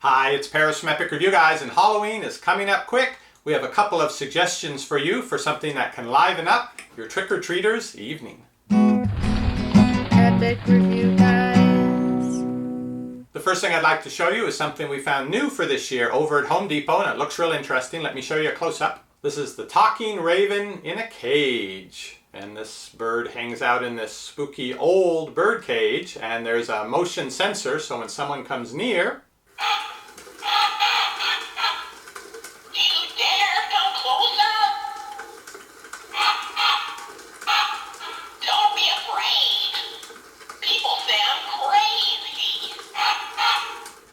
Hi, it's Paris from EpicReviewGuys, and Halloween is coming up quick. We have a couple of suggestions for you for something that can liven up your trick-or-treaters' evening. EpicReviewGuys. The first thing I'd like to show you is something we found new for this year over at Home Depot, and it looks real interesting. Let me show you a close-up. This is the talking raven in a cage. And this bird hangs out in this spooky old bird cage, and there's a motion sensor, so when someone comes near,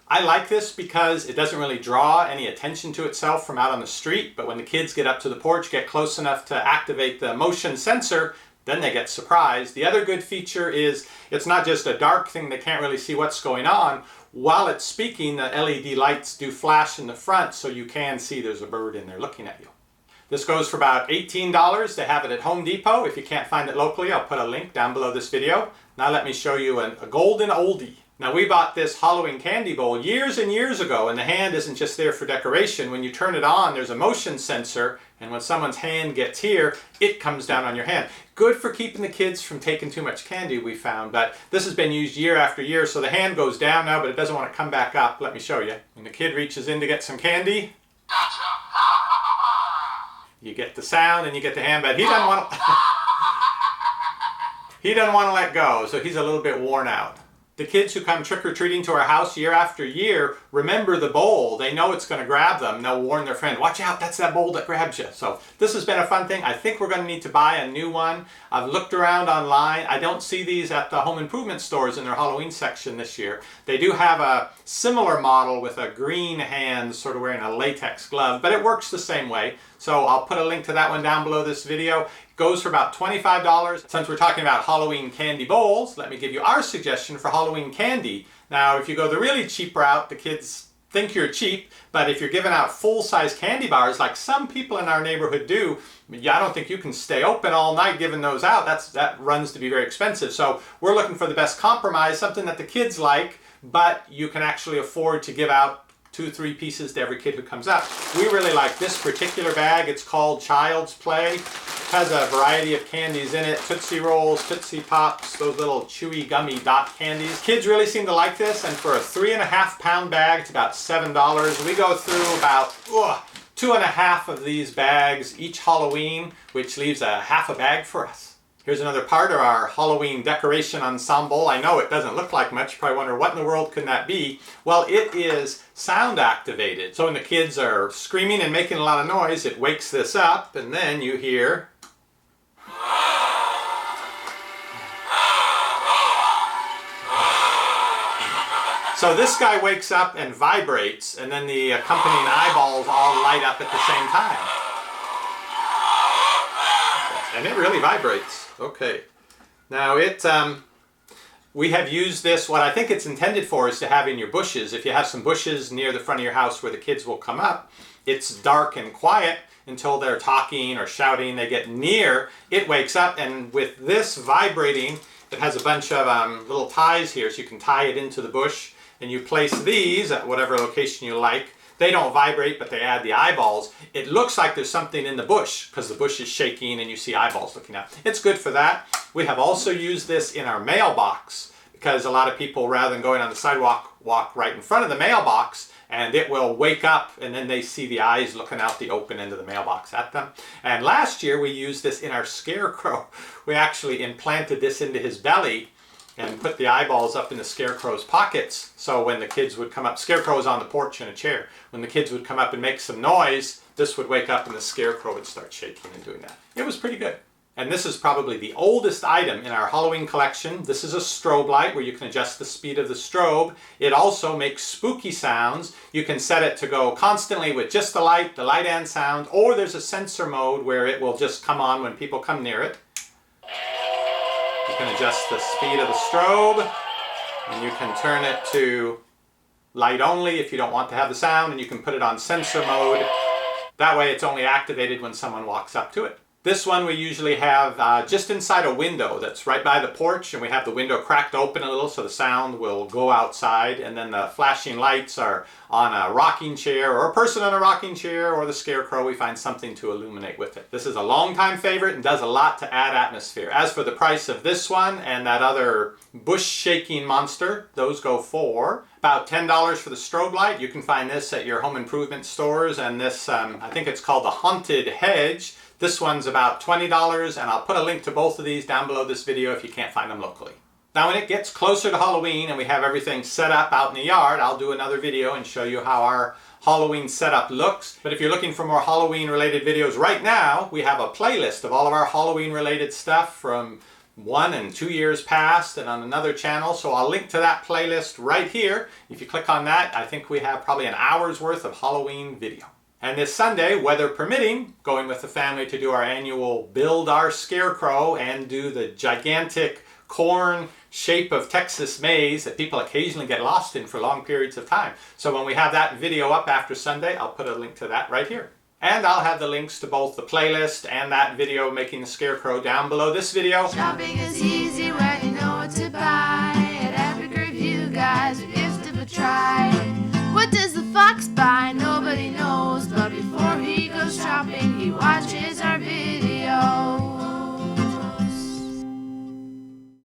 I like this because it doesn't really draw any attention to itself from out on the street, but when the kids get up to the porch, get close enough to activate the motion sensor, then they get surprised. The other good feature is it's not just a dark thing, they can't really see what's going on. While it's speaking, the LED lights do flash in the front, so you can see there's a bird in there looking at you. This goes for about $18 to have it at Home Depot. If you can't find it locally, I'll put a link down below this video. Now let me show you a golden oldie. Now we bought this Halloween candy bowl years and years ago, and the hand isn't just there for decoration. When you turn it on, there's a motion sensor, and when someone's hand gets here, it comes down on your hand. Good for keeping the kids from taking too much candy, we found, but this has been used year after year, so the hand goes down now, but it doesn't want to come back up. Let me show you. When the kid reaches in to get some candy, you get the sound and you get the hand, but he doesn't want to, he doesn't want to let go, so he's a little bit worn out. The kids who come trick-or-treating to our house year after year remember the bowl. They know it's going to grab them, and they'll warn their friend, watch out, that's that bowl that grabs you. So this has been a fun thing. I think we're going to need to buy a new one. I've looked around online. I don't see these at the home improvement stores in their Halloween section this year. They do have a similar model with a green hand sort of wearing a latex glove, but it works the same way. So I'll put a link to that one down below this video. It goes for about $25. Since we're talking about Halloween candy bowls, let me give you our suggestion for Halloween candy. Now, if you go the really cheap route, the kids think you're cheap, but if you're giving out full-size candy bars like some people in our neighborhood do, I don't think you can stay open all night giving those out. That runs to be very expensive. So we're looking for the best compromise, something that the kids like, but you can actually afford to give out 2-3 pieces to every kid who comes up. We really like this particular bag. It's called Child's Play. It has a variety of candies in it. Tootsie Rolls, Tootsie Pops, those little chewy gummy dot candies. Kids really seem to like this, and for a 3.5 pound bag, it's about $7. We go through about 2.5 of these bags each Halloween, which leaves a half a bag for us. Here's another part of our Halloween decoration ensemble. I know it doesn't look like much. You probably wonder, what in the world could that be? Well, it is sound activated. So when the kids are screaming and making a lot of noise, it wakes this up, and then you hear. So this guy wakes up and vibrates, and then the accompanying eyeballs all light up at the same time. And it really vibrates. Okay. Now we have used this, what I think it's intended for is to have in your bushes. If you have some bushes near the front of your house where the kids will come up, it's dark and quiet until they're talking or shouting. They get near, it wakes up, and with this vibrating, it has a bunch of little ties here, so you can tie it into the bush, and you place these at whatever location you like. They don't vibrate, but they add the eyeballs. It looks like there's something in the bush because the bush is shaking and you see eyeballs looking out. It's good for that. We have also used this in our mailbox because a lot of people, rather than going on the sidewalk, walk right in front of the mailbox, and it will wake up, and then they see the eyes looking out the open end of the mailbox at them. And last year we used this in our scarecrow. We actually implanted this into his belly and put the eyeballs up in the scarecrow's pockets, so when the kids would come up, scarecrow was on the porch in a chair, when the kids would come up and make some noise, this would wake up and the scarecrow would start shaking and doing that. It was pretty good. And this is probably the oldest item in our Halloween collection. This is a strobe light where you can adjust the speed of the strobe. It also makes spooky sounds. You can set it to go constantly with just the light and sound, or there's a sensor mode where it will just come on when people come near it. You can adjust the speed of the strobe, and you can turn it to light only if you don't want to have the sound, and you can put it on sensor mode. That way it's only activated when someone walks up to it. This one we usually have just inside a window that's right by the porch, and we have the window cracked open a little so the sound will go outside, and then the flashing lights are on a rocking chair or a person on a rocking chair or the scarecrow. We find something to illuminate with it. This is a longtime favorite and does a lot to add atmosphere. As for the price of this one and that other bush shaking monster, those go for about $10 for the strobe light. You can find this at your home improvement stores, and this, I think it's called the Haunted Hedge. This one's about $20, and I'll put a link to both of these down below this video if you can't find them locally. Now when it gets closer to Halloween and we have everything set up out in the yard, I'll do another video and show you how our Halloween setup looks. But if you're looking for more Halloween related videos right now, we have a playlist of all of our Halloween related stuff from 1 and 2 years past and on another channel. So I'll link to that playlist right here. If you click on that, I think we have probably an hour's worth of Halloween video. And this Sunday, weather permitting, going with the family to do our annual Build Our Scarecrow and do the gigantic corn shape of Texas maze that people occasionally get lost in for long periods of time. So when we have that video up after Sunday, I'll put a link to that right here. And I'll have the links to both the playlist and that video making the scarecrow down below this video. Shopping is easy when you know what to buy. At EpicReviewGuys, a gift of a try. What does the fox buy? Nobody knows, but before he goes shopping, he watches our videos.